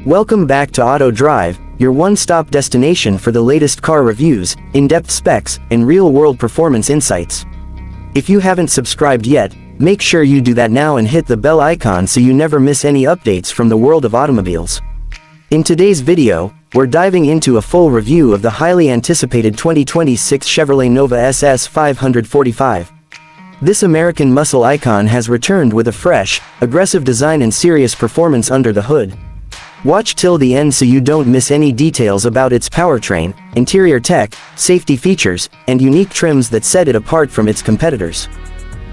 Welcome back to Auto Drive, your one-stop destination for the latest car reviews, in-depth specs, and real-world performance insights. If you haven't subscribed yet, make sure you do that now and hit the bell icon so you never miss any updates from the world of automobiles. In today's video, we're diving into a full review of the highly anticipated 2026 Chevrolet Nova SS 545. This American muscle icon has returned with a fresh, aggressive design and serious performance under the hood. Watch till the end so you don't miss any details about its powertrain, interior tech, safety features, and unique trims that set it apart from its competitors.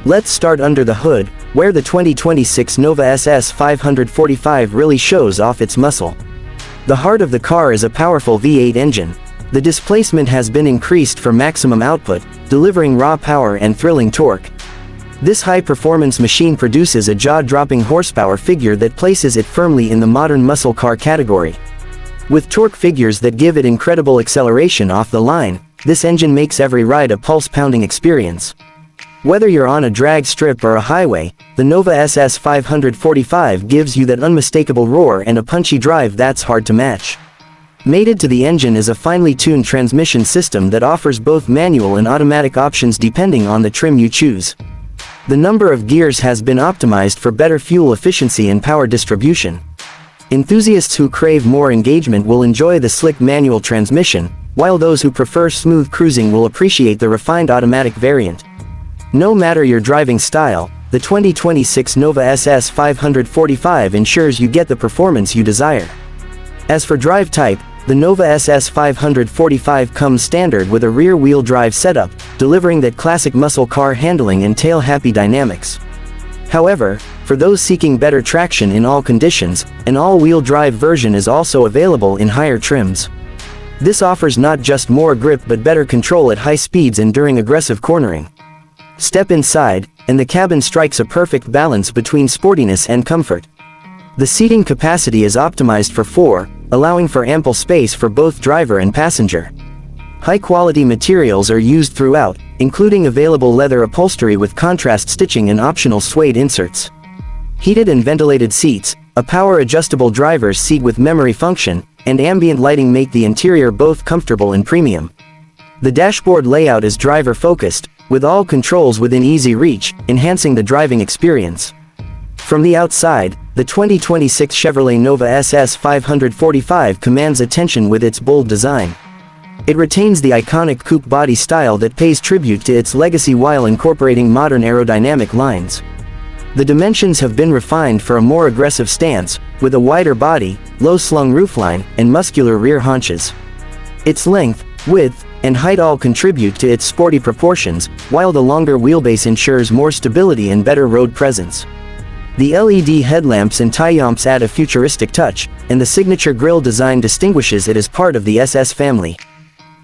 Let's start under the hood, where the 2026 Nova SS 545 really shows off its muscle. The heart of the car is a powerful V8 engine. The displacement has been increased for maximum output, delivering raw power and thrilling torque. This high-performance machine produces a jaw-dropping horsepower figure that places it firmly in the modern muscle car category. With torque figures that give it incredible acceleration off the line, this engine makes every ride a pulse-pounding experience. Whether you're on a drag strip or a highway, the Nova SS 545 gives you that unmistakable roar and a punchy drive that's hard to match. Mated to the engine is a finely tuned transmission system that offers both manual and automatic options depending on the trim you choose. The number of gears has been optimized for better fuel efficiency and power distribution. Enthusiasts who crave more engagement will enjoy the slick manual transmission, while those who prefer smooth cruising will appreciate the refined automatic variant. No matter your driving style, the 2026 Nova SS 545 ensures you get the performance you desire. As for drive type, the Nova SS 545 comes standard with a rear-wheel drive setup, delivering that classic muscle car handling and tail-happy dynamics. However, for those seeking better traction in all conditions, an all-wheel drive version is also available in higher trims. This offers not just more grip but better control at high speeds and during aggressive cornering. Step inside, and the cabin strikes a perfect balance between sportiness and comfort. The seating capacity is optimized for 4, allowing for ample space for both driver and passenger. High-quality materials are used throughout, including available leather upholstery with contrast stitching and optional suede inserts. Heated and ventilated seats, a power-adjustable driver's seat with memory function, and ambient lighting make the interior both comfortable and premium. The dashboard layout is driver-focused, with all controls within easy reach, enhancing the driving experience. From the outside, the 2026 Chevrolet Nova SS 545 commands attention with its bold design. It retains the iconic coupe body style that pays tribute to its legacy while incorporating modern aerodynamic lines. The dimensions have been refined for a more aggressive stance, with a wider body, low-slung roofline, and muscular rear haunches. Its length, width, and height all contribute to its sporty proportions, while the longer wheelbase ensures more stability and better road presence. The LED headlamps and taillamps add a futuristic touch, and the signature grille design distinguishes it as part of the SS family.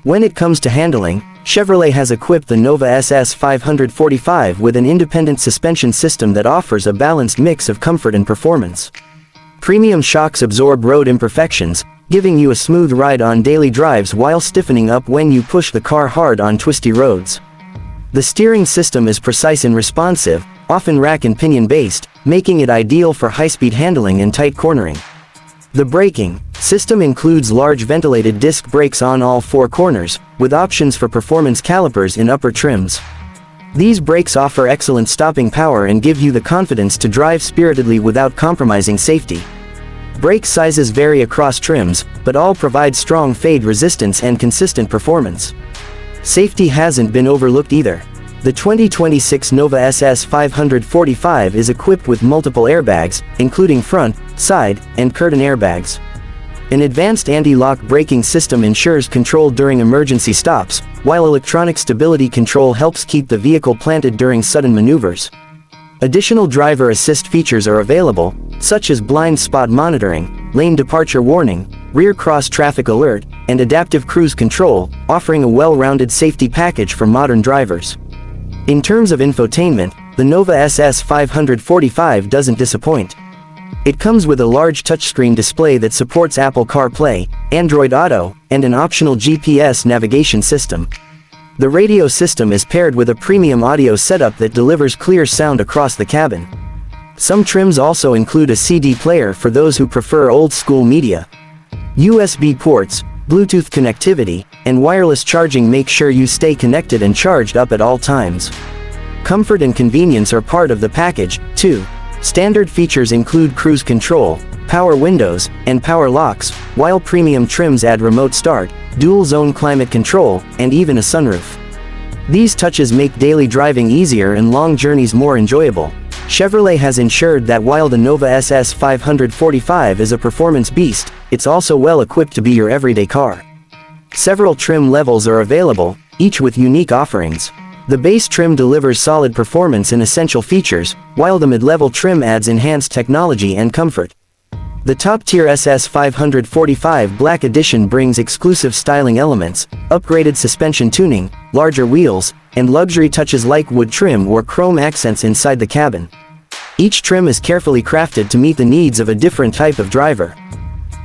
When it comes to handling, Chevrolet has equipped the Nova SS 545 with an independent suspension system that offers a balanced mix of comfort and performance. Premium shocks absorb road imperfections, giving you a smooth ride on daily drives while stiffening up when you push the car hard on twisty roads. The steering system is precise and responsive, often rack and pinion based, making it ideal for high-speed handling and tight cornering. The braking system includes large ventilated disc brakes on all 4 corners, with options for performance calipers in upper trims. These brakes offer excellent stopping power and give you the confidence to drive spiritedly without compromising safety. Brake sizes vary across trims, but all provide strong fade resistance and consistent performance. Safety hasn't been overlooked either. The 2026 Nova SS 545 is equipped with multiple airbags, including front, side, and curtain airbags. An advanced anti-lock braking system ensures control during emergency stops, while electronic stability control helps keep the vehicle planted during sudden maneuvers. Additional driver assist features are available, such as blind spot monitoring, lane departure warning, rear cross traffic alert, and adaptive cruise control, offering a well-rounded safety package for modern drivers. In terms of infotainment, the Nova SS 545 doesn't disappoint. It comes with a large touchscreen display that supports Apple CarPlay, Android Auto, and an optional GPS navigation system. The radio system is paired with a premium audio setup that delivers clear sound across the cabin. Some trims also include a CD player for those who prefer old-school media. USB ports, Bluetooth connectivity, and wireless charging make sure you stay connected and charged up at all times. Comfort and convenience are part of the package, too. Standard features include cruise control, power windows, and power locks, while premium trims add remote start, dual-zone climate control, and even a sunroof. These touches make daily driving easier and long journeys more enjoyable. Chevrolet has ensured that while the Nova SS 545 is a performance beast, it's also well equipped to be your everyday car. Several trim levels are available, each with unique offerings. The base trim delivers solid performance and essential features, while the mid-level trim adds enhanced technology and comfort. The top-tier SS 545 Black Edition brings exclusive styling elements, upgraded suspension tuning, larger wheels, and luxury touches like wood trim or chrome accents inside the cabin. Each trim is carefully crafted to meet the needs of a different type of driver.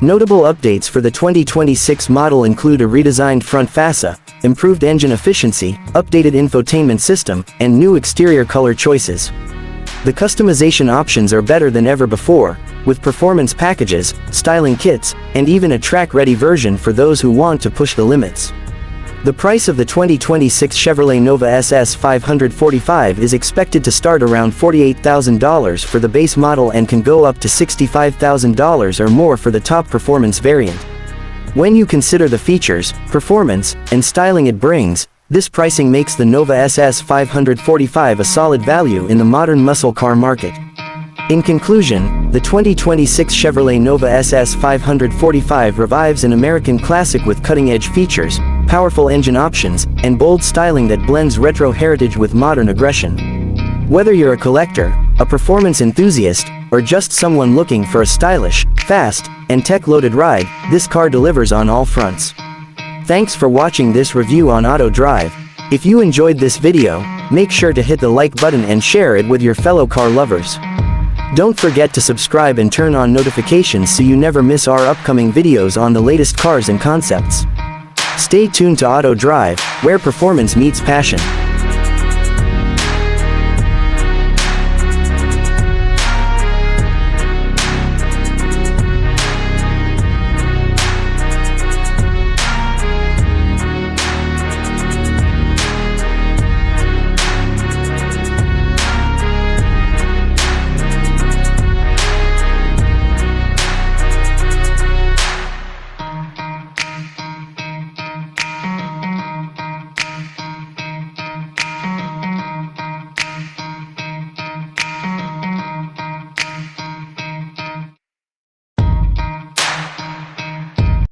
Notable updates for the 2026 model include a redesigned front fascia, improved engine efficiency, updated infotainment system, and new exterior color choices. The customization options are better than ever before, with performance packages, styling kits, and even a track-ready version for those who want to push the limits. The price of the 2026 Chevrolet Nova SS 545 is expected to start around $48,000 for the base model and can go up to $65,000 or more for the top performance variant. When you consider the features, performance, and styling it brings, this pricing makes the Nova SS 545 a solid value in the modern muscle car market. In conclusion, the 2026 Chevrolet Nova SS 545 revives an American classic with cutting-edge features, powerful engine options, and bold styling that blends retro heritage with modern aggression. Whether you're a collector, a performance enthusiast, or just someone looking for a stylish, fast, and tech-loaded ride, this car delivers on all fronts. Thanks for watching this review on Auto Drive. If you enjoyed this video, make sure to hit the like button and share it with your fellow car lovers. Don't forget to subscribe and turn on notifications so you never miss our upcoming videos on the latest cars and concepts. Stay tuned to Auto Drive, where performance meets passion.